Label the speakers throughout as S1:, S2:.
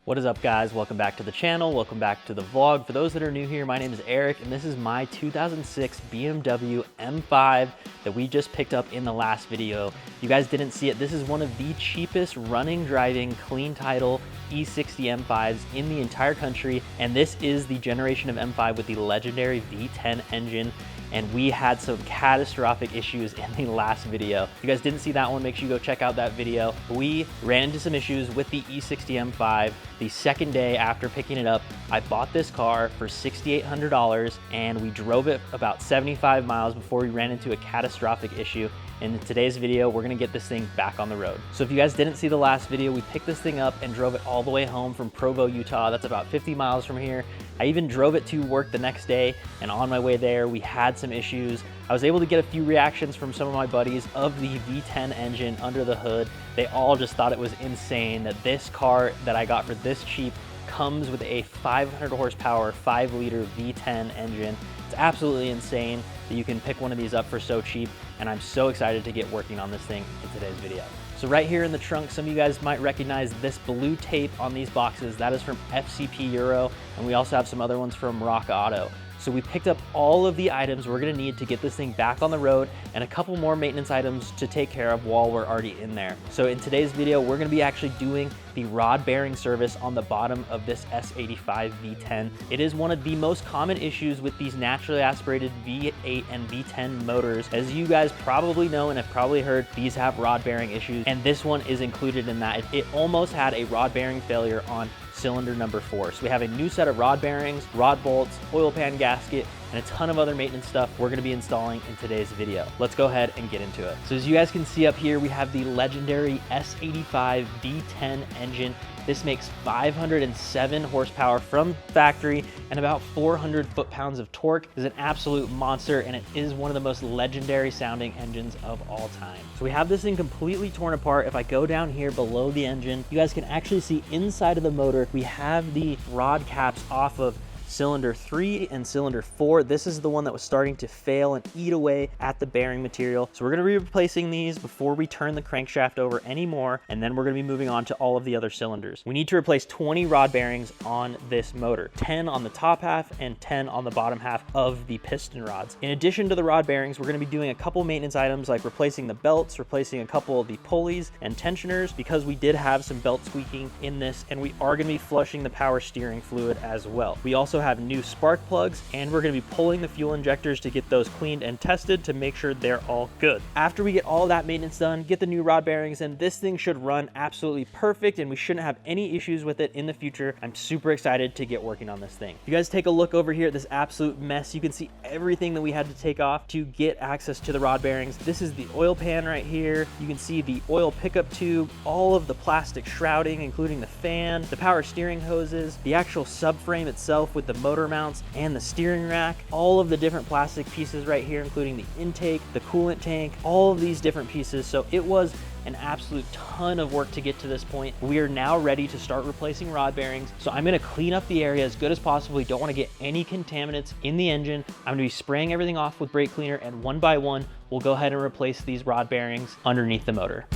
S1: What is up, guys? Welcome back to the channel. Welcome back to the vlog. For those that are new here, my name is Eric and this is my 2006 BMW M5 that we just picked up in the last video. If you guys didn't see it, this is one of the cheapest running, driving, clean title E60 M5s in the entire country, and this is the generation of M5 with the legendary V10 engine. And we had some catastrophic issues in the last video. If you guys didn't see that one, make sure you go check out that video. We ran into some issues with the E60 M5 the second day after picking it up. I bought this car for $6,800 and we drove it about 75 miles before we ran into a catastrophic issue. In today's video, we're gonna get this thing back on the road. So if you guys didn't see the last video, we picked this thing up and drove it all the way home from Provo, Utah. That's about 50 miles from here. I even drove it to work the next day, and on my way there, we had some issues. I was able to get a few reactions from some of my buddies of the V10 engine under the hood. They all just thought it was insane that this car that I got for this cheap comes with a 500 horsepower, 5-liter V10 engine. It's absolutely insane that you can pick one of these up for so cheap, and I'm so excited to get working on this thing in today's video. So right here in the trunk, some of you guys might recognize this blue tape on these boxes. That is from FCP Euro, and we also have some other ones from Rock Auto. So we picked up all of the items we're gonna need to get this thing back on the road and a couple more maintenance items to take care of while we're already in there. So in today's video, we're gonna be actually doing the rod bearing service on the bottom of this S85 V10. It is one of the most common issues with these naturally aspirated V8 and V10 motors. As you guys probably know and have probably heard, these have rod bearing issues, and this one is included in that. It almost had a rod bearing failure on cylinder number 4. So we have a new set of rod bearings, rod bolts, oil pan gasket, and a ton of other maintenance stuff we're gonna be installing in today's video. Let's go ahead and get into it. So as you guys can see up here, we have the legendary S85 V10 engine. This makes 507 horsepower from factory and about 400 foot-pounds of torque. It's an absolute monster, and it is one of the most legendary sounding engines of all time. So we have this thing completely torn apart. If I go down here below the engine, you guys can actually see inside of the motor, we have the rod caps off of cylinder 3 and cylinder 4. This is the one that was starting to fail and eat away at the bearing material. So we're gonna be replacing these before we turn the crankshaft over anymore, and then we're gonna be moving on to all of the other cylinders. We need to replace 20 rod bearings on this motor, 10 on the top half and 10 on the bottom half of the piston rods. In addition to the rod bearings, we're gonna be doing a couple maintenance items like replacing the belts, replacing a couple of the pulleys and tensioners, because we did have some belt squeaking in this, and we are gonna be flushing the power steering fluid as well. We also have new spark plugs, and we're going to be pulling the fuel injectors to get those cleaned and tested to make sure they're all good. After we get all that maintenance done, get the new rod bearings, and this thing should run absolutely perfect, and we shouldn't have any issues with it in the future. I'm super excited to get working on this thing. If you guys take a look over here at this absolute mess, you can see everything that we had to take off to get access to the rod bearings. This is the oil pan right here. You can see the oil pickup tube, all of the plastic shrouding, including the fan, the power steering hoses, the actual subframe itself with the motor mounts and the steering rack, all of the different plastic pieces right here, including the intake, the coolant tank, all of these different pieces. So it was an absolute ton of work to get to this point. We are now ready to start replacing rod bearings. So I'm gonna clean up the area as good as possible. We don't wanna get any contaminants in the engine. I'm gonna be spraying everything off with brake cleaner, and one by one, we'll go ahead and replace these rod bearings underneath the motor.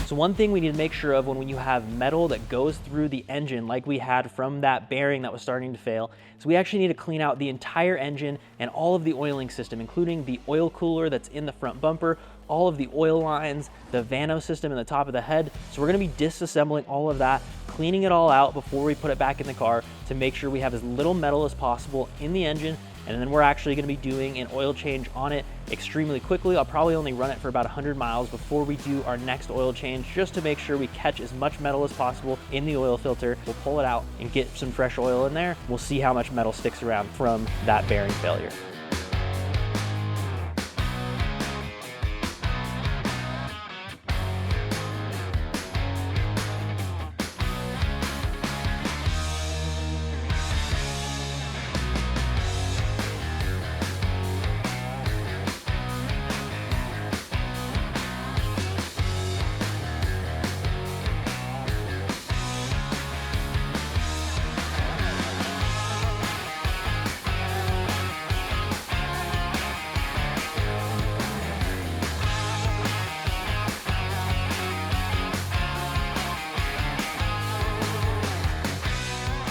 S1: So one thing we need to make sure of when you have metal that goes through the engine like we had from that bearing that was starting to fail, is we actually need to clean out the entire engine and all of the oiling system, including the oil cooler that's in the front bumper, all of the oil lines, the Vanos system in the top of the head. So we're gonna be disassembling all of that, cleaning it all out before we put it back in the car to make sure we have as little metal as possible in the engine. And then we're actually gonna be doing an oil change on it extremely quickly. I'll probably only run it for about 100 miles before we do our next oil change, just to make sure we catch as much metal as possible in the oil filter. We'll pull it out and get some fresh oil in there. We'll see how much metal sticks around from that bearing failure.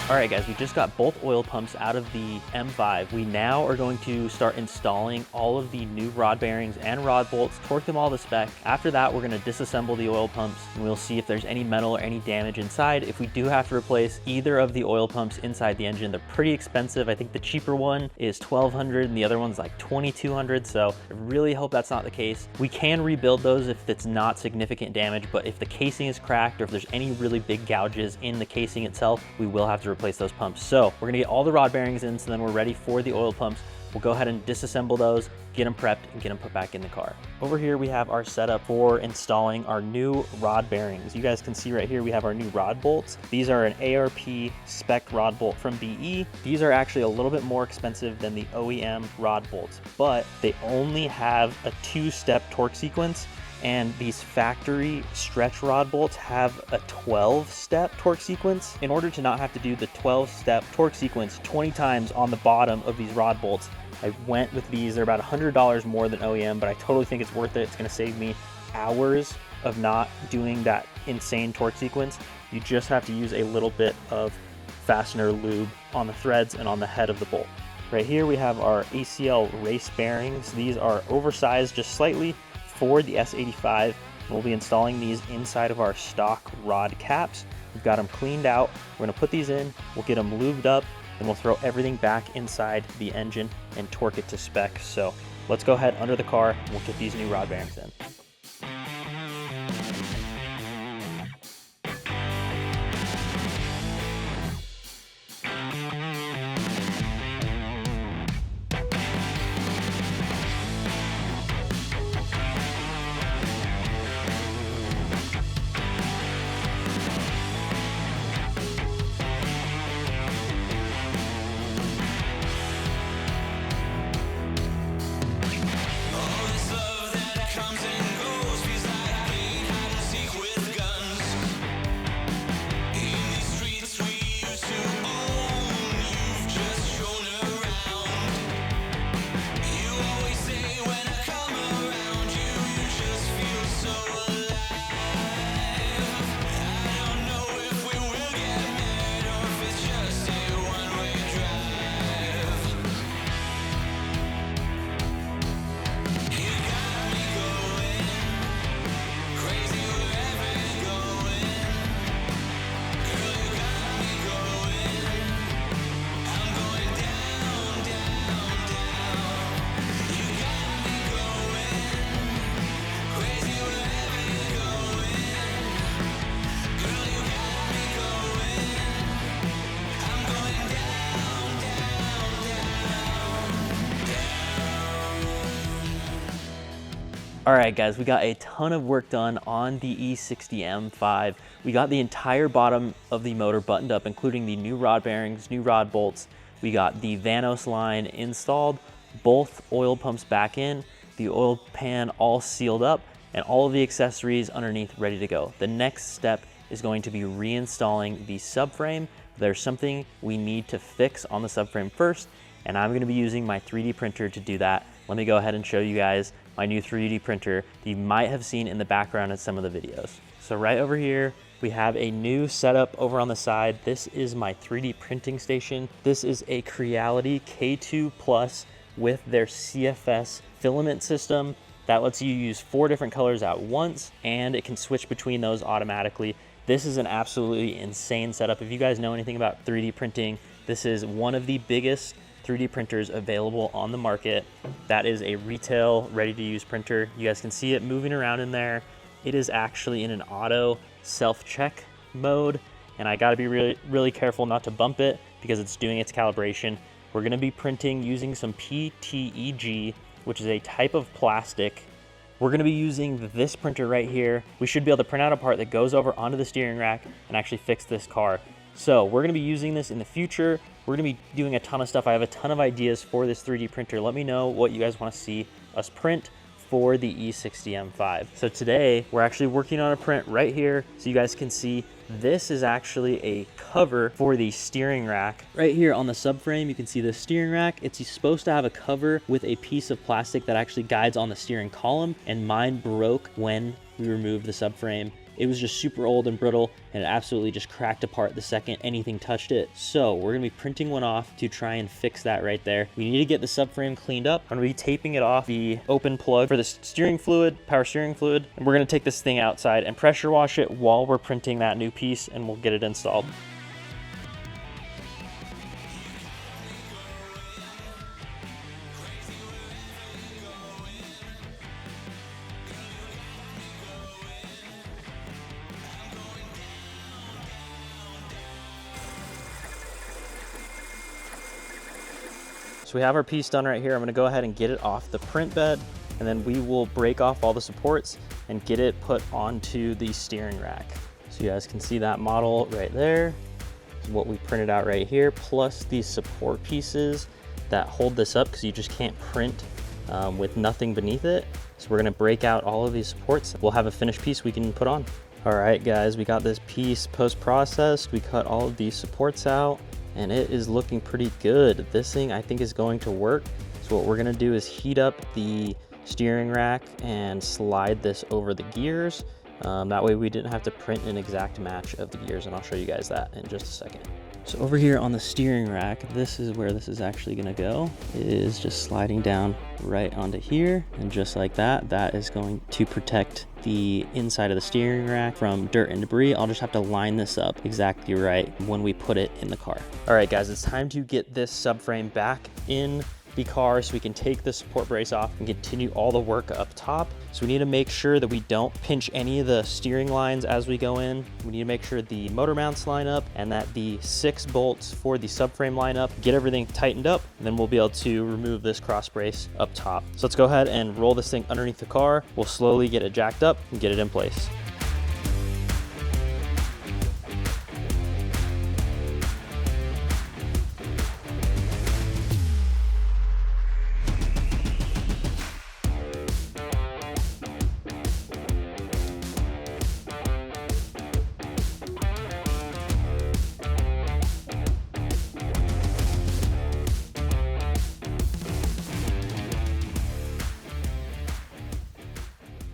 S1: All right guys, we just got both oil pumps out of the M5. We now are going to start installing all of the new rod bearings and rod bolts, torque them all to spec. After that, we're gonna disassemble the oil pumps and we'll see if there's any metal or any damage inside. If we do have to replace either of the oil pumps inside the engine, they're pretty expensive. I think the cheaper one is $1,200 and the other one's like $2,200. So I really hope that's not the case. We can rebuild those if it's not significant damage, but if the casing is cracked or if there's any really big gouges in the casing itself, we will have to replace those pumps. So we're gonna get all the rod bearings in, so then we're ready for the oil pumps. We'll go ahead and disassemble those, get them prepped, and get them put back in the car. Over here, we have our setup for installing our new rod bearings. You guys can see right here, we have our new rod bolts. These are an ARP spec rod bolt from BE. These are actually a little bit more expensive than the OEM rod bolts, but they only have a 2-step torque sequence. And these factory stretch rod bolts have a 12-step torque sequence. In order to not have to do the 12-step torque sequence 20 times on the bottom of these rod bolts, I went with these. They're about $100 more than OEM, but I totally think it's worth it. It's gonna save me hours of not doing that insane torque sequence. You just have to use a little bit of fastener lube on the threads and on the head of the bolt. Right here we have our ACL race bearings. These are oversized just slightly for the S85. We'll be installing these inside of our stock rod caps. We've got them cleaned out. We're gonna put these in, we'll get them lubed up, and we'll throw everything back inside the engine and torque it to spec. So let's go ahead under the car and we'll get these new rod bearings in. All right, guys, we got a ton of work done on the E60 M5. We got the entire bottom of the motor buttoned up, including the new rod bearings, new rod bolts. We got the Vanos line installed, both oil pumps back in, the oil pan all sealed up, and all of the accessories underneath ready to go. The next step is going to be reinstalling the subframe. There's something we need to fix on the subframe first, and I'm gonna be using my 3D printer to do that. Let me go ahead and show you guys my new 3D printer that you might have seen in the background in some of the videos. So right over here, we have a new setup over on the side. This is my 3D printing station. This is a Creality K2 Plus with their CFS filament system. That lets you use 4 different colors at once, and it can switch between those automatically. This is an absolutely insane setup. If you guys know anything about 3D printing, this is one of the biggest 3D printers available on the market. That is a retail ready-to-use printer. You guys can see it moving around in there. It is actually in an auto self-check mode, and I gotta be really careful not to bump it because it's doing its calibration. We're gonna be printing using some PTEG, which is a type of plastic. We're gonna be using this printer right here. We should be able to print out a part that goes over onto the steering rack and actually fix this car. So we're gonna be using this in the future. We're gonna be doing a ton of stuff. I have a ton of ideas for this 3D printer. Let me know what you guys wanna see us print for the E60 M5. So today, we're actually working on a print right here so you guys can see this is actually a cover for the steering rack. Right here on the subframe, you can see the steering rack. It's supposed to have a cover with a piece of plastic that actually guides on the steering column, and mine broke when we removed the subframe it was just super old and brittle, and it absolutely just cracked apart the second anything touched it. So we're gonna be printing one off to try and fix that right there. We need to get the subframe cleaned up. I'm gonna be taping it off the open plug for the steering fluid, power steering fluid, and we're gonna take this thing outside and pressure wash it while we're printing that new piece, and we'll get it installed. So we have our piece done right here. I'm gonna go ahead and get it off the print bed, and then we will break off all the supports and get it put onto the steering rack. So you guys can see that model right there. This is what we printed out right here, plus these support pieces that hold this up, because you just can't print with nothing beneath it. So we're gonna break out all of these supports. We'll have a finished piece we can put on. All right, guys, we got this piece post-processed. We cut all of these supports out, and it is looking pretty good. This thing I think is going to work. So what we're gonna do is heat up the steering rack and slide this over the gears. That way we didn't have to print an exact match of the gears, and I'll show you guys that in just a second. So over here on the steering rack, this is where this is actually gonna go. It is just sliding down right onto here, and just like that, that is going to protect the inside of the steering rack from dirt and debris. I'll just have to line this up exactly right when we put it in the car. All right, guys, it's time to get this subframe back in the car so we can take the support brace off and continue all the work up top. So we need to make sure that we don't pinch any of the steering lines as we go in. We need to make sure the motor mounts line up and that the 6 bolts for the subframe line up, get everything tightened up, and then we'll be able to remove this cross brace up top. So let's go ahead and roll this thing underneath the car. We'll slowly get it jacked up and get it in place.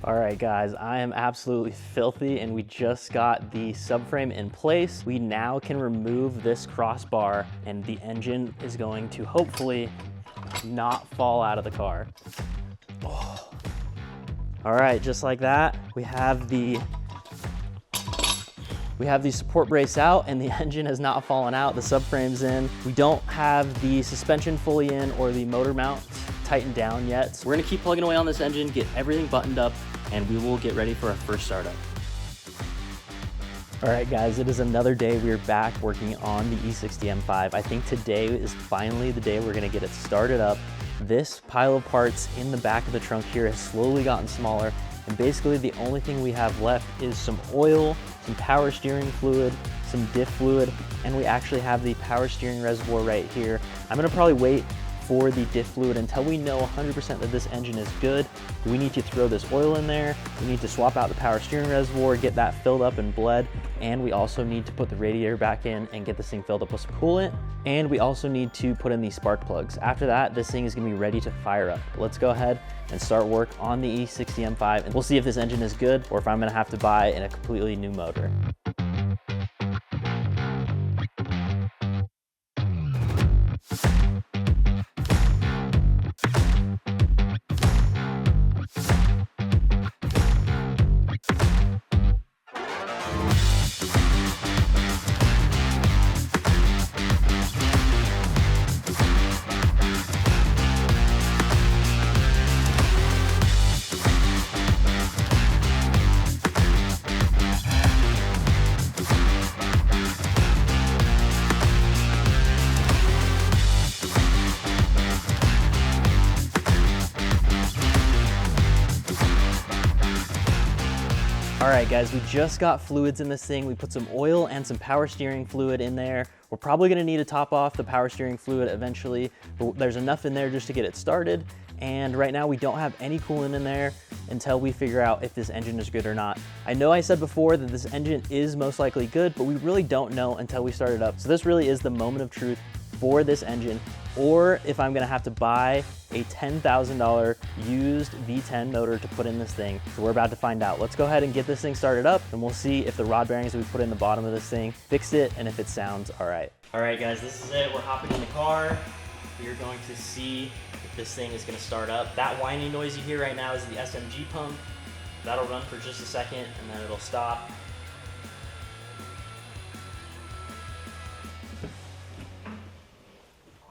S1: All right, guys, I am absolutely filthy, and we just got the subframe in place. We now can remove this crossbar, and the engine is going to hopefully not fall out of the car. Oh. All right, just like that, we have the support brace out, and the engine has not fallen out. The subframe's in. We don't have the suspension fully in or the motor mounts tightened down yet. So we're gonna keep plugging away on this engine, get everything buttoned up, and we will get ready for our first startup. All right, guys, it is another day. We're back working on the E60 M5. I think today is finally the day we're gonna get it started up. This pile of parts in the back of the trunk here has slowly gotten smaller, and basically the only thing we have left is some oil, some power steering fluid, some diff fluid, and we actually have the power steering reservoir right here. I'm gonna probably wait for the diff fluid until we know 100% that this engine is good. We need to throw this oil in there. We need to swap out the power steering reservoir, get that filled up and bled, and we also need to put the radiator back in and get this thing filled up with some coolant, and we also need to put in these spark plugs. After that, this thing is gonna be ready to fire up. Let's go ahead and start work on the E60 M5, and we'll see if this engine is good or if I'm gonna have to buy a completely new motor. All right, guys, we just got fluids in this thing. We put some oil and some power steering fluid in there. We're probably gonna need to top off the power steering fluid eventually, but there's enough in there just to get it started. And right now we don't have any coolant in there until we figure out if this engine is good or not. I know I said before that this engine is most likely good, but we really don't know until we start it up. So this really is the moment of truth. for this engine, or if I'm gonna have to buy a $10,000 used V10 motor to put in this thing. So we're about to find out. Let's go ahead and get this thing started up, and we'll see if the rod bearings that we put in the bottom of this thing fixed it and if it sounds all right. All right, guys, this is it. We're hopping in the car. We are going to see if this thing is gonna start up. That whining noise you hear right now is the SMG pump. That'll run for just a second and then it'll stop.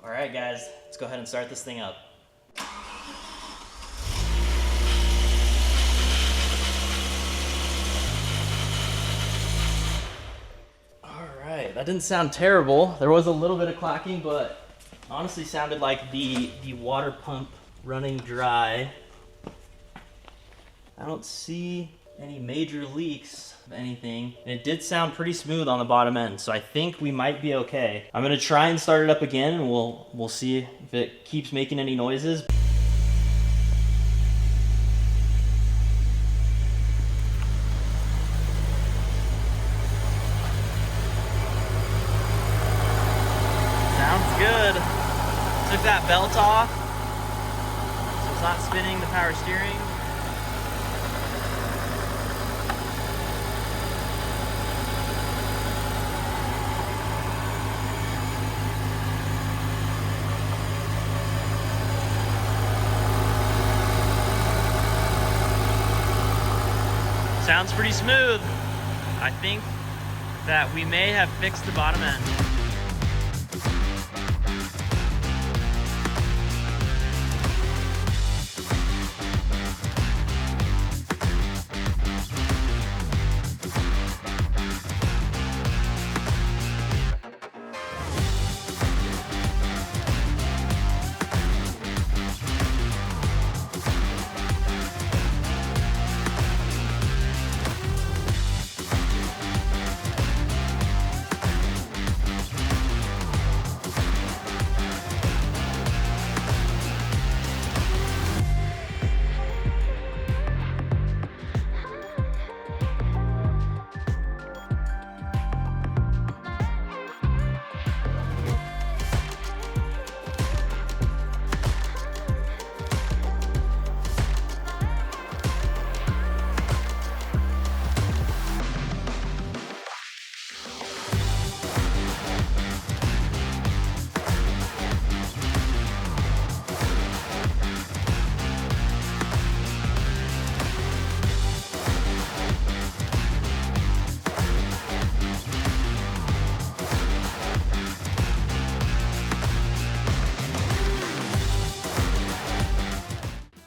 S1: All right, guys, let's go ahead and start this thing up. All right, that didn't sound terrible. There was a little bit of clacking, but honestly sounded like the water pump running dry. I don't see any major leaks of anything. And it did sound pretty smooth on the bottom end, so I think we might be okay. I'm gonna try and start it up again, and we'll see if it keeps making any noises. Sounds good. Took that belt off, so it's not spinning the power steering. Sounds pretty smooth. I think that we may have fixed the bottom end.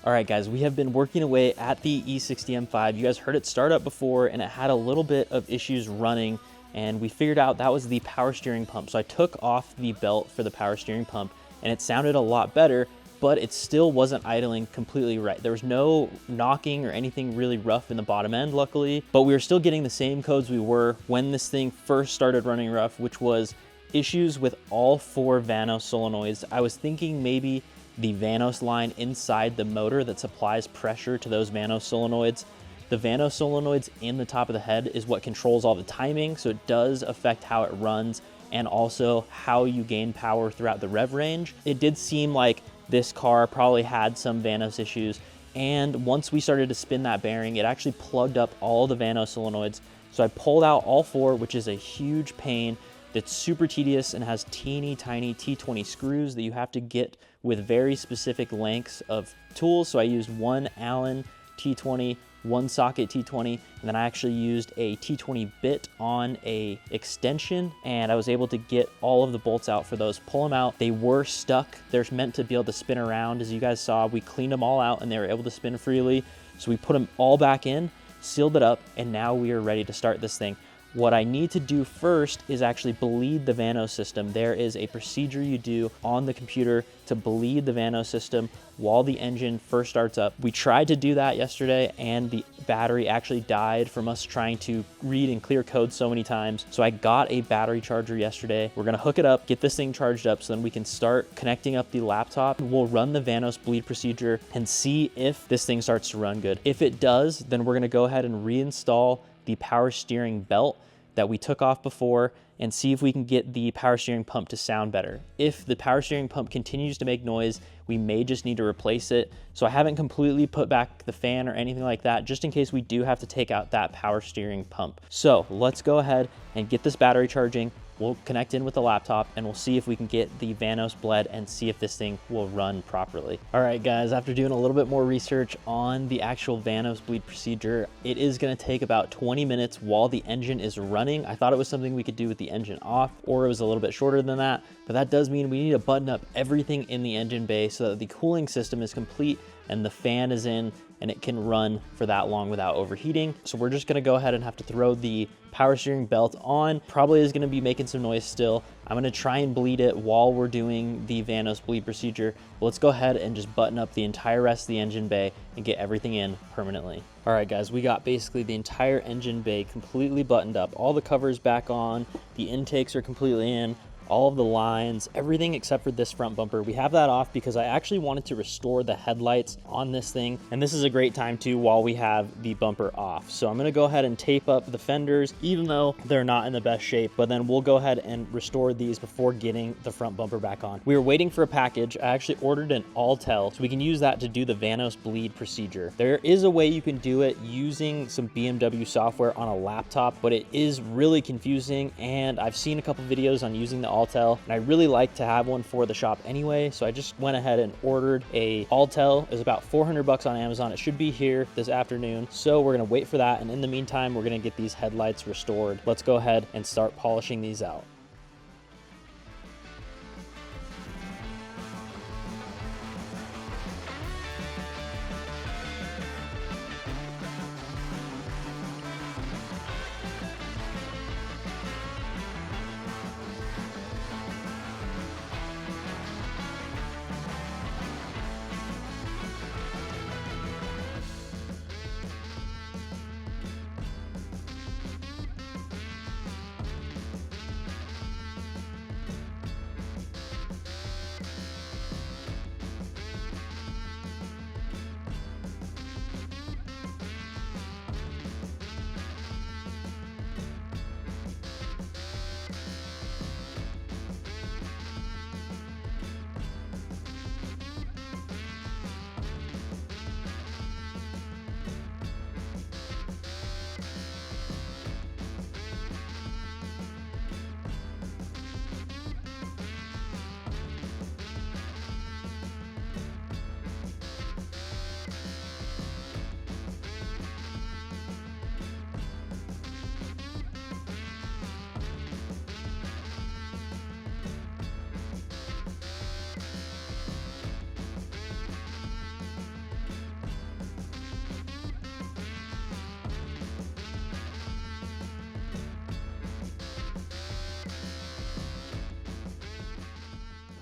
S1: All right, guys, we have been working away at the E60 M5. You guys heard it start up before, and it had a little bit of issues running, and we figured out that was the power steering pump. So I took off the belt for the power steering pump, and it sounded a lot better, but it still wasn't idling completely right. There was no knocking or anything really rough in the bottom end, luckily, but we were still getting the same codes we were when this thing first started running rough, which was issues with all 4 Vanos solenoids. I was thinking maybe the Vanos line inside the motor that supplies pressure to those Vanos solenoids. The Vanos solenoids in the top of the head is what controls all the timing, so it does affect how it runs and also how you gain power throughout the rev range. It did seem like this car probably had some Vanos issues, and once we started to spin that bearing, it actually plugged up all the Vanos solenoids. So I pulled out all 4, which is a huge pain. That's super tedious and has teeny tiny T20 screws that you have to get with very specific lengths of tools. So I used one Allen T20, one socket T20, and then I actually used a T20 bit on a extension, and I was able to get all of the bolts out for those, pull them out. They were stuck. They're meant to be able to spin around. As you guys saw, we cleaned them all out and they were able to spin freely. So we put them all back in, sealed it up, and now we are ready to start this thing. What I need to do first is actually bleed the Vanos system. There is a procedure you do on the computer to bleed the Vanos system while the engine first starts up. We tried to do that yesterday, and the battery actually died from us trying to read and clear code so many times. So I got a battery charger yesterday. We're gonna hook it up, get this thing charged up, so then we can start connecting up the laptop. We'll run the Vanos bleed procedure and see if this thing starts to run good. If it does, then we're gonna go ahead and reinstall the power steering belt that we took off before, and see if we can get the power steering pump to sound better. If the power steering pump continues to make noise, we may just need to replace it. So I haven't completely put back the fan or anything like that, just in case we do have to take out that power steering pump. So let's go ahead and get this battery charging. We'll connect in with the laptop and we'll see if we can get the Vanos bled and see if this thing will run properly. All right, guys, after doing a little bit more research on the actual Vanos bleed procedure, it is gonna take about 20 minutes while the engine is running. I thought it was something we could do with the engine off, or it was a little bit shorter than that, but that does mean we need to button up everything in the engine bay so that the cooling system is complete and the fan is in and it can run for that long without overheating. So we're just gonna go ahead and have to throw the power steering belt on. Probably is gonna be making some noise still. I'm gonna try and bleed it while we're doing the Vanos bleed procedure. But let's go ahead and just button up the entire rest of the engine bay and get everything in permanently. All right, guys, we got basically the entire engine bay completely buttoned up. All the covers back on, the intakes are completely in, all of the lines, everything except for this front bumper. We have that off because I actually wanted to restore the headlights on this thing. And this is a great time too while we have the bumper off. So I'm gonna go ahead and tape up the fenders, even though they're not in the best shape, but then we'll go ahead and restore these before getting the front bumper back on. We were waiting for a package. I actually ordered an Alltel, so we can use that to do the Vanos bleed procedure. There is a way you can do it using some BMW software on a laptop, but it is really confusing. And I've seen a couple videos on using the Alltel, and I really like to have one for the shop anyway, so I just went ahead and ordered a Alltel. It's about 400 bucks on Amazon. It should be here this afternoon, so we're gonna wait for that, and in the meantime we're gonna get these headlights restored. Let's go ahead and start polishing these out.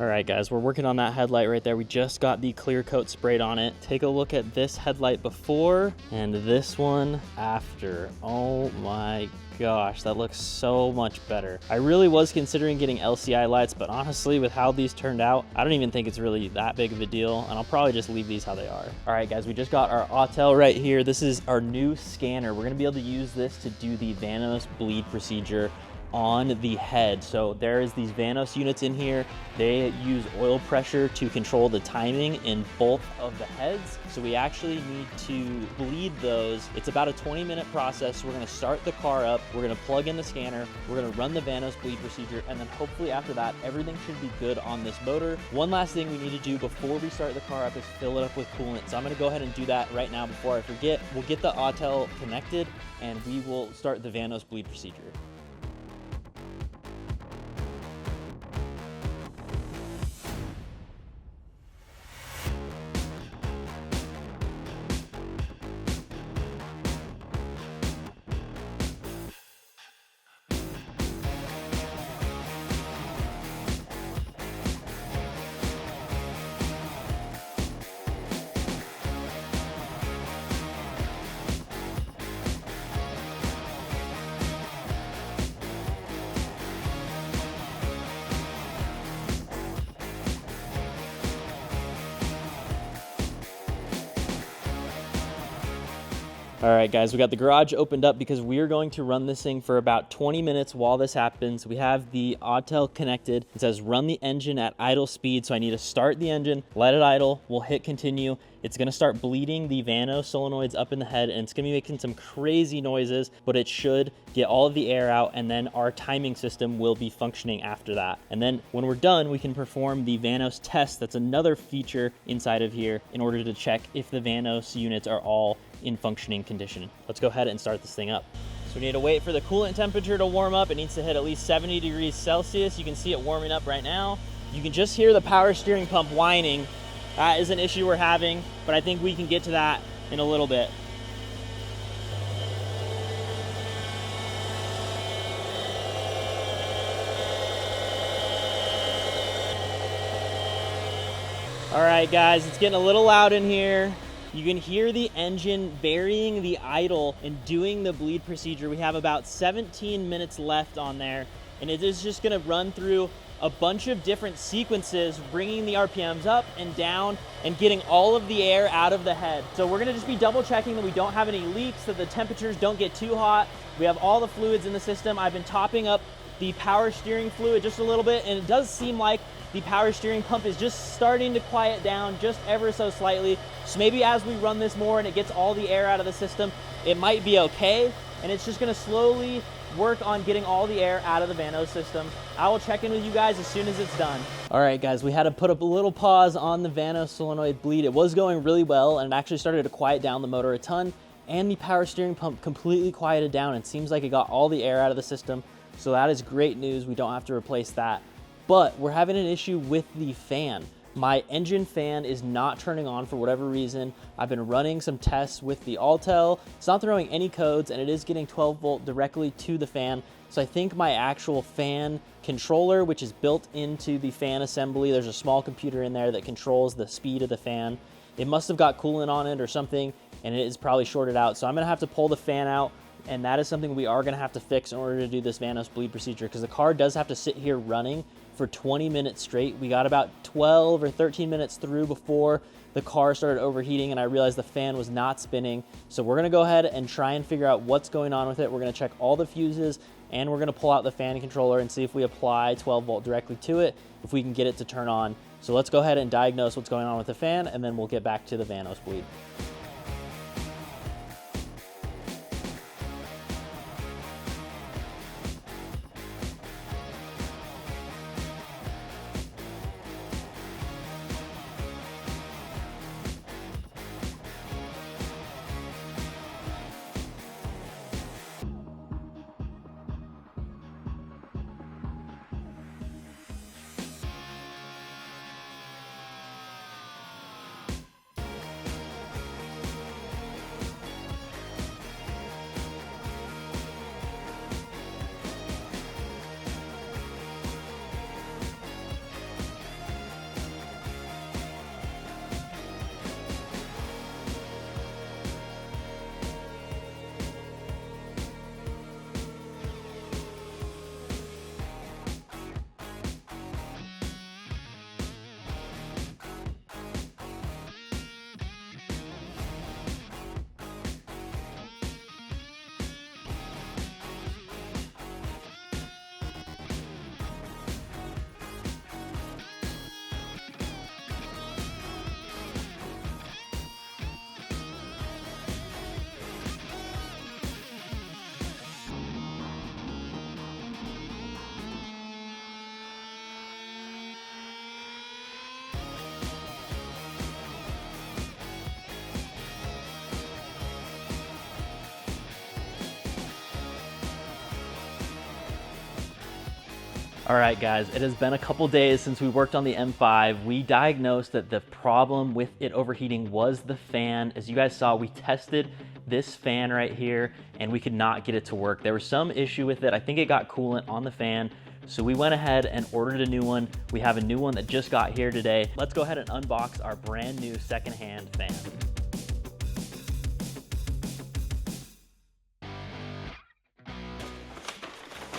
S1: All right, guys, we're working on that headlight right there. We just got the clear coat sprayed on it. Take a look at this headlight before and this one after. Oh my gosh, that looks so much better. I really was considering getting LCI lights, but honestly, with how these turned out, I don't even think it's really that big of a deal, and I'll probably just leave these how they are. All right, guys, we just got our Autel right here. This is our new scanner. We're gonna be able to use this to do the Vanos bleed procedure on the head. So there is these Vanos units in here. They use oil pressure to control the timing in both of the heads. So we actually need to bleed those. It's about a 20-minute process. So we're gonna start the car up. We're gonna plug in the scanner. We're gonna run the Vanos bleed procedure. And then hopefully after that, everything should be good on this motor. One last thing we need to do before we start the car up is fill it up with coolant. So I'm gonna go ahead and do that right now before I forget. We'll get the Autel connected and we will start the Vanos bleed procedure. All right, guys, we got the garage opened up because we are going to run this thing for about 20 minutes while this happens. We have the Autel connected. It says run the engine at idle speed. So I need to start the engine, let it idle. We'll hit continue. It's gonna start bleeding the Vanos solenoids up in the head, and it's gonna be making some crazy noises, but it should get all of the air out, and then our timing system will be functioning after that. And then when we're done, we can perform the Vanos test. That's another feature inside of here in order to check if the Vanos units are all in functioning condition. Let's go ahead and start this thing up. So we need to wait for the coolant temperature to warm up. It needs to hit at least 70 degrees Celsius. You can see it warming up right now. You can just hear the power steering pump whining. That is an issue we're having, but I think we can get to that in a little bit. All right, guys, it's getting a little loud in here. You can hear the engine burying the idle and doing the bleed procedure. We have about 17 minutes left on there, and it is just gonna run through a bunch of different sequences, bringing the RPMs up and down and getting all of the air out of the head. So we're gonna just be double checking that we don't have any leaks, that the temperatures don't get too hot. We have all the fluids in the system. I've been topping up the power steering fluid just a little bit, and it does seem like the power steering pump is just starting to quiet down just ever so slightly. So maybe as we run this more and it gets all the air out of the system, it might be okay. And it's just gonna slowly work on getting all the air out of the Vanos system. I will check in with you guys as soon as it's done. All right, guys, we had to put up a little pause on the Vanos solenoid bleed. It was going really well, and it actually started to quiet down the motor a ton, and the power steering pump completely quieted down. It seems like it got all the air out of the system. So that is great news. We don't have to replace that. But we're having an issue with the fan. My engine fan is not turning on for whatever reason. I've been running some tests with the Autel. It's not throwing any codes, and it is getting 12 volt directly to the fan. So I think my actual fan controller, which is built into the fan assembly, there's a small computer in there that controls the speed of the fan. It must have got coolant on it or something, and it is probably shorted out. So I'm gonna have to pull the fan out, and that is something we are gonna have to fix in order to do this Vanos bleed procedure, because the car does have to sit here running for 20 minutes straight. We got about 12 or 13 minutes through before the car started overheating, and I realized the fan was not spinning. So we're gonna go ahead and try and figure out what's going on with it. We're gonna check all the fuses, and we're gonna pull out the fan controller and see if we apply 12 volt directly to it, if we can get it to turn on. So let's go ahead and diagnose what's going on with the fan, and then we'll get back to the Vanos bleed. All right, guys, it has been a couple days since we worked on the M5. We diagnosed that the problem with it overheating was the fan. As you guys saw, we tested this fan right here and we could not get it to work. There was some issue with it. I think it got coolant on the fan. So we went ahead and ordered a new one. We have a new one that just got here today. Let's go ahead and unbox our brand new secondhand fan.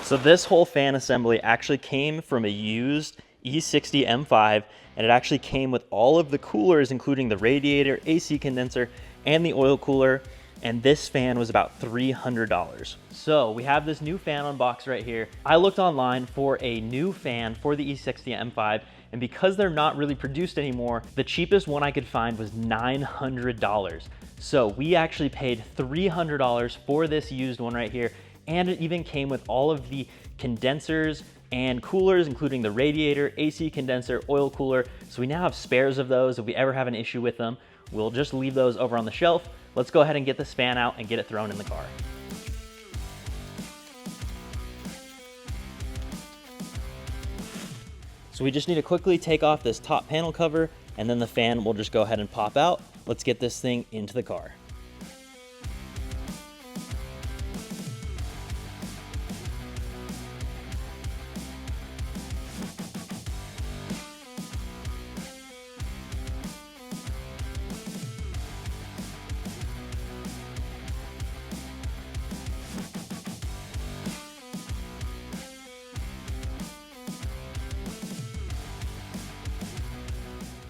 S1: So this whole fan assembly actually came from a used E60 M5, and it actually came with all of the coolers, including the radiator, AC condenser, and the oil cooler. and this fan was about $300. So we have this new fan unboxed right here. I looked online for a new fan for the E60 M5, and because they're not really produced anymore, the cheapest one I could find was $900. So we actually paid $300 for this used one right here, and it even came with all of the condensers and coolers, including the radiator, AC condenser, oil cooler. So we now have spares of those. If we ever have an issue with them, we'll just leave those over on the shelf. Let's go ahead and get this fan out and get it thrown in the car. So we just need to quickly take off this top panel cover, and then the fan will just go ahead and pop out. Let's get this thing into the car.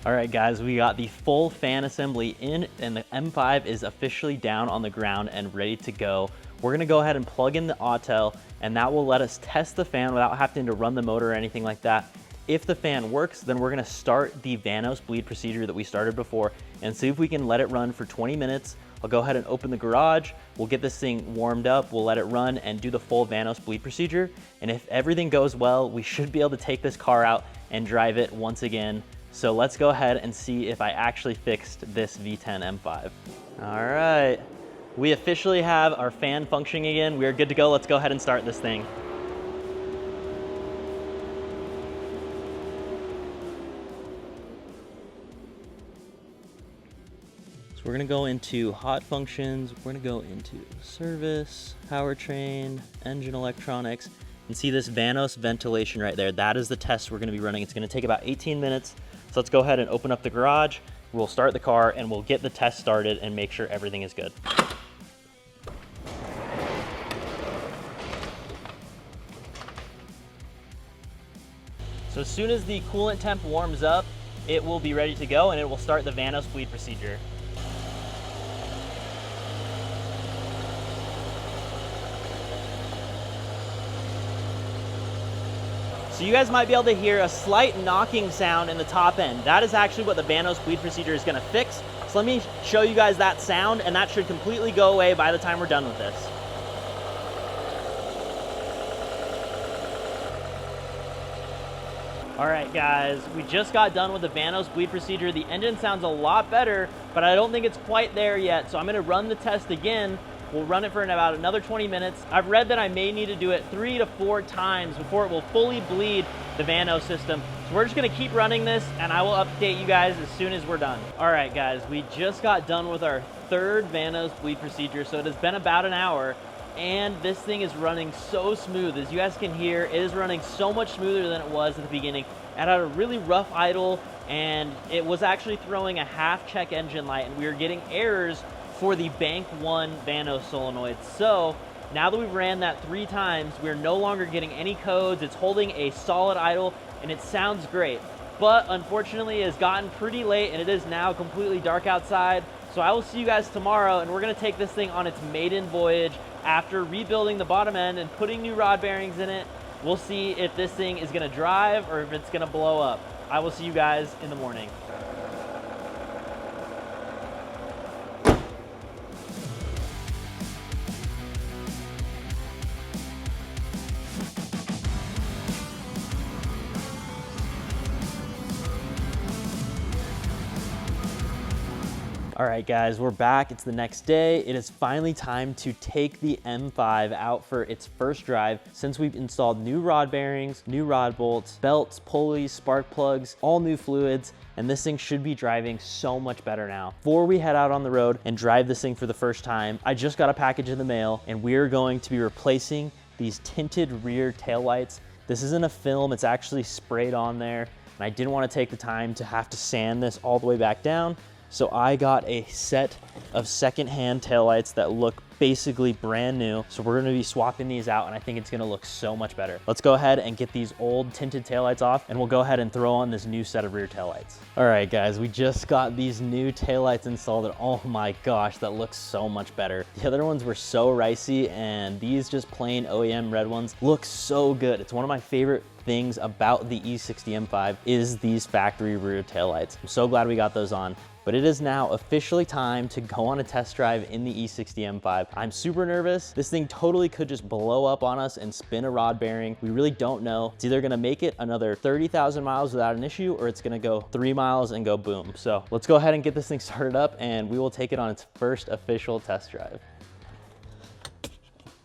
S1: All right, guys, we got the full fan assembly in, and the M5 is officially down on the ground and ready to go. We're gonna go ahead and plug in the Autel, and that will let us test the fan without having to run the motor or anything like that. If the fan works, then we're gonna start the Vanos bleed procedure that we started before and see if we can let it run for 20 minutes. I'll go ahead and open the garage. We'll get this thing warmed up. We'll let it run and do the full Vanos bleed procedure. And if everything goes well, we should be able to take this car out and drive it once again. So let's go ahead and see if I actually fixed this V10 M5. All right, we officially have our fan functioning again. We're good to go. Let's go ahead and start this thing. So we're gonna go into hot functions. We're gonna go into service, powertrain, engine electronics, and see this Vanos ventilation right there. That is the test we're gonna be running. It's gonna take about 18 minutes. So let's go ahead and open up the garage. We'll start the car and we'll get the test started and make sure everything is good. So as soon as the coolant temp warms up, it will be ready to go and it will start the Vanos bleed procedure. So you guys might be able to hear a slight knocking sound in the top end. That is actually what the Vanos bleed procedure is gonna fix. So let me show you guys that sound, and that should completely go away by the time we're done with this. All right, guys, we just got done with the Vanos bleed procedure. The engine sounds a lot better, but I don't think it's quite there yet. So I'm gonna run the test again. We'll run it for about another 20 minutes. I've read that I may need to do it 3 to 4 times before it will fully bleed the Vanos system. So we're just gonna keep running this and I will update you guys as soon as we're done. All right, guys, we just got done with our third Vanos bleed procedure. So it has been about an hour and this thing is running so smooth. As you guys can hear, it is running so much smoother than it was at the beginning. It had a really rough idle and it was actually throwing a half check engine light and we were getting errors for the Bank 1 Vanos solenoid. So now that we've ran that 3 times, we're no longer getting any codes. It's holding a solid idle and it sounds great. But unfortunately, it has gotten pretty late and it is now completely dark outside. So I will see you guys tomorrow and we're gonna take this thing on its maiden voyage after rebuilding the bottom end and putting new rod bearings in it. We'll see if this thing is gonna drive or if it's gonna blow up. I will see you guys in the morning. All right, guys, we're back. It's the next day. It is finally time to take the M5 out for its first drive since we've installed new rod bearings, new rod bolts, belts, pulleys, spark plugs, all new fluids, and this thing should be driving so much better now. Before we head out on the road and drive this thing for the first time, I just got a package in the mail and we're going to be replacing these tinted rear taillights. This isn't a film, it's actually sprayed on there, and I didn't want to take the time to have to sand this all the way back down. So I got a set of secondhand taillights that look basically brand new. So we're gonna be swapping these out, and I think it's gonna look so much better. Let's go ahead and get these old tinted taillights off, and we'll go ahead and throw on this new set of rear taillights. All right, guys, we just got these new taillights installed, and oh my gosh, that looks so much better. The other ones were so ricey, and these just plain OEM red ones look so good. It's one of my favorite things about the E60 M5 is these factory rear taillights. I'm so glad we got those on. But it is now officially time to go on a test drive in the E60 M5. I'm super nervous. This thing totally could just blow up on us and spin a rod bearing. We really don't know. It's either gonna make it another 30,000 miles without an issue, or it's gonna go 3 miles and go boom. So let's go ahead and get this thing started up, and we will take it on its first official test drive.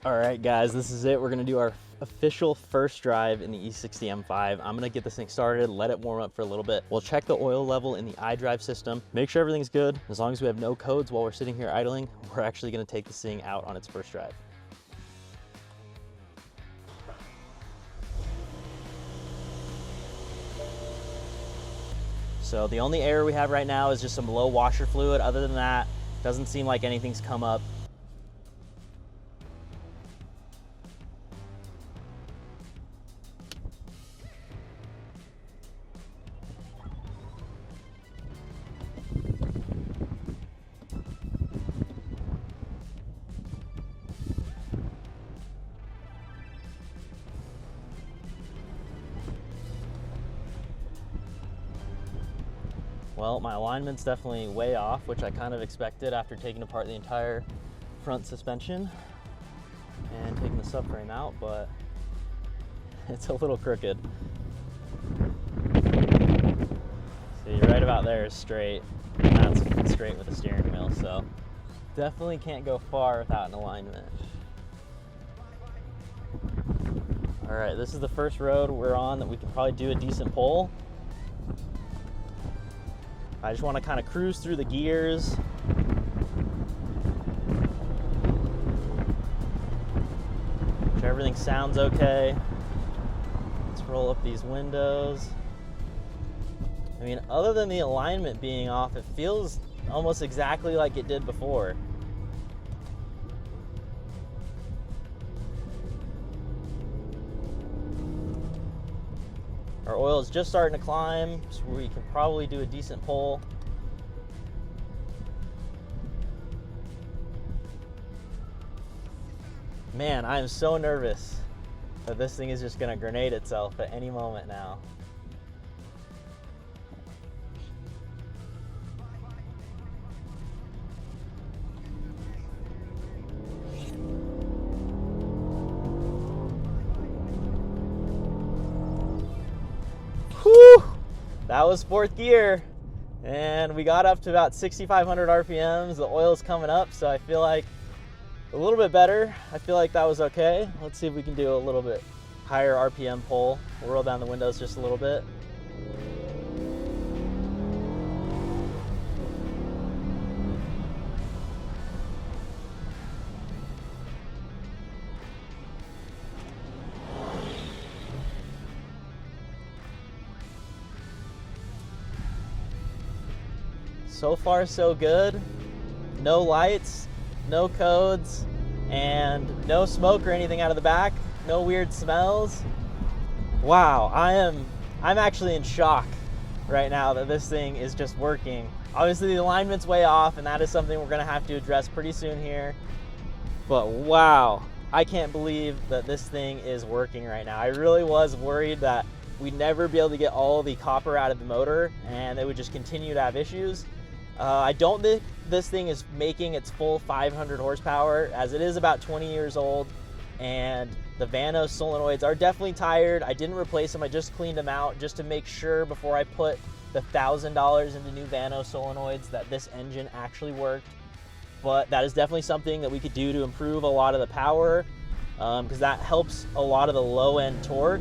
S1: All right, guys, this is it. We're gonna do our official first drive in the E60 M5. I'm gonna get this thing started, let it warm up for a little bit. We'll check the oil level in the iDrive system, make sure everything's good. As long as we have no codes while we're sitting here idling, we're actually gonna take this thing out on its first drive. So the only error we have right now is just some low washer fluid. Other than that, doesn't seem like anything's come up. Well, my alignment's definitely way off, which I kind of expected after taking apart the entire front suspension and taking the subframe out, but it's a little crooked. See, right about there is straight, and that's straight with the steering wheel, so definitely can't go far without an alignment. All right, this is the first road we're on that we can probably do a decent pull. I just want to kind of cruise through the gears. Make sure everything sounds okay. Let's roll up these windows. I mean, other than the alignment being off, it feels almost exactly like it did before. Our oil is just starting to climb, so we can probably do a decent pull. Man, I am so nervous that this thing is just gonna grenade itself at any moment now. Whew, that was fourth gear, and we got up to about 6,500 RPMs. The oil's coming up, so I feel like a little bit better. I feel like that was okay. Let's see if we can do a little bit higher RPM pull. We'll roll down the windows just a little bit. So far, so good. No lights, no codes, and no smoke or anything out of the back. No weird smells. Wow, I'm actually in shock right now that this thing is just working. Obviously, the alignment's way off, and that is something we're gonna have to address pretty soon here. But wow, I can't believe that this thing is working right now. I really was worried that we'd never be able to get all the copper out of the motor and it would just continue to have issues. I don't think this thing is making its full 500 horsepower, as it is about 20 years old, and the Vanos solenoids are definitely tired. I didn't replace them, I just cleaned them out just to make sure before I put the $1,000 into new Vanos solenoids that this engine actually worked. But that is definitely something that we could do to improve a lot of the power, because that helps a lot of the low end torque.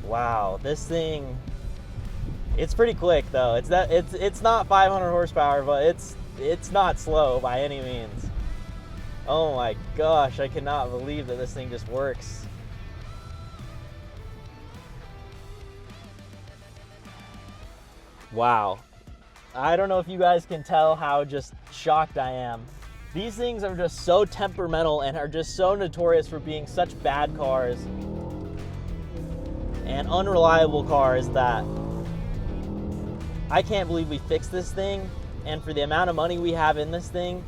S1: Wow, this thing, it's pretty quick though. It's not 500 horsepower, but it's not slow by any means. Oh my gosh, I cannot believe that this thing just works. Wow. I don't know if you guys can tell how just shocked I am. These things are just so temperamental and are just so notorious for being such bad cars and unreliable cars that I can't believe we fixed this thing. And for the amount of money we have in this thing,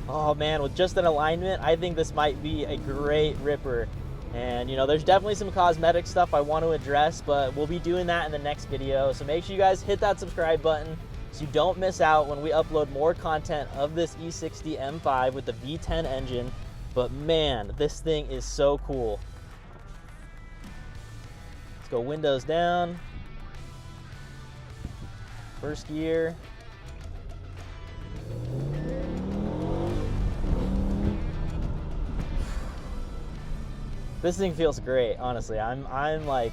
S1: oh man, with just an alignment, I think this might be a great ripper. And you know, there's definitely some cosmetic stuff I want to address, but we'll be doing that in the next video. So make sure you guys hit that subscribe button so you don't miss out when we upload more content of this E60 M5 with the V10 engine. But man, this thing is so cool. Let's go windows down. First gear. This thing feels great, honestly. I'm like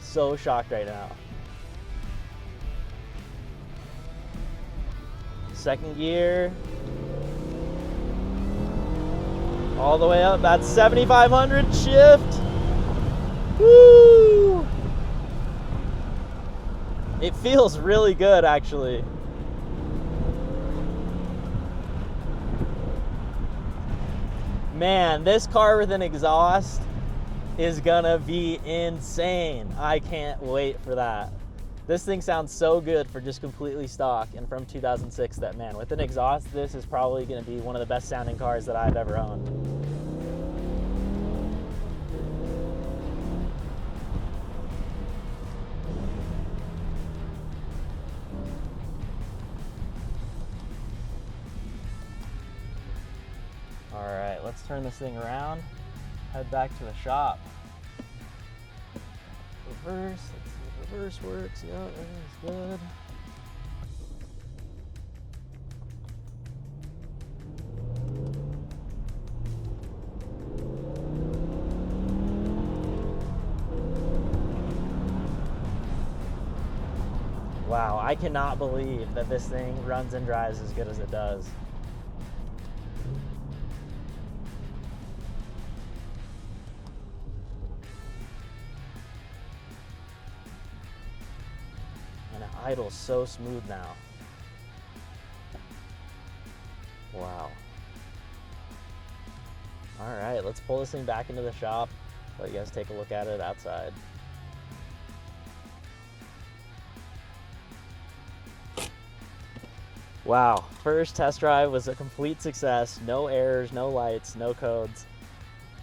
S1: so shocked right now. Second gear. All the way up, that's 7,500 shift. Woo! It feels really good, actually. Man, this car with an exhaust is gonna be insane. I can't wait for that. This thing sounds so good for just completely stock and from 2006 that, man, with an exhaust, this is probably gonna be one of the best sounding cars that I've ever owned. All right, let's turn this thing around, head back to the shop. Reverse, let's see if reverse works. Yeah, everything's good. Wow, I cannot believe that this thing runs and drives as good as it does. And it idles so smooth now. Wow. All right, let's pull this thing back into the shop. Let you guys take a look at it outside. Wow, first test drive was a complete success. No errors, no lights, no codes.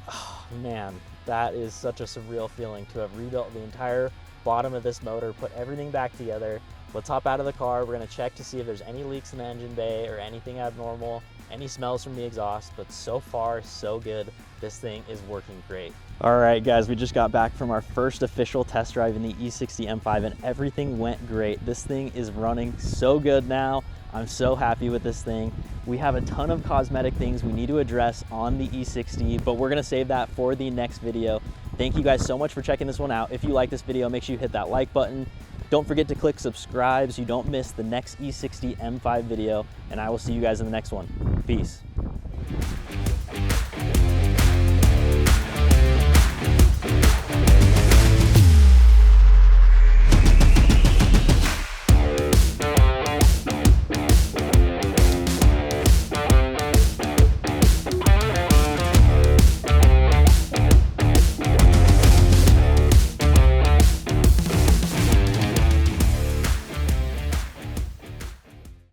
S1: Oh, man, that is such a surreal feeling to have rebuilt the entire bottom of this motor, put everything back together. Let's hop out of the car. We're gonna check to see if there's any leaks in the engine bay or anything abnormal, any smells from the exhaust, but so far, so good. This thing is working great. All right, guys, we just got back from our first official test drive in the E60 M5 and everything went great. This thing is running so good now. I'm so happy with this thing. We have a ton of cosmetic things we need to address on the E60, but we're gonna save that for the next video. Thank you guys so much for checking this one out. If you like this video, make sure you hit that like button. Don't forget to click subscribe so you don't miss the next E60 M5 video, and I will see you guys in the next one. Peace.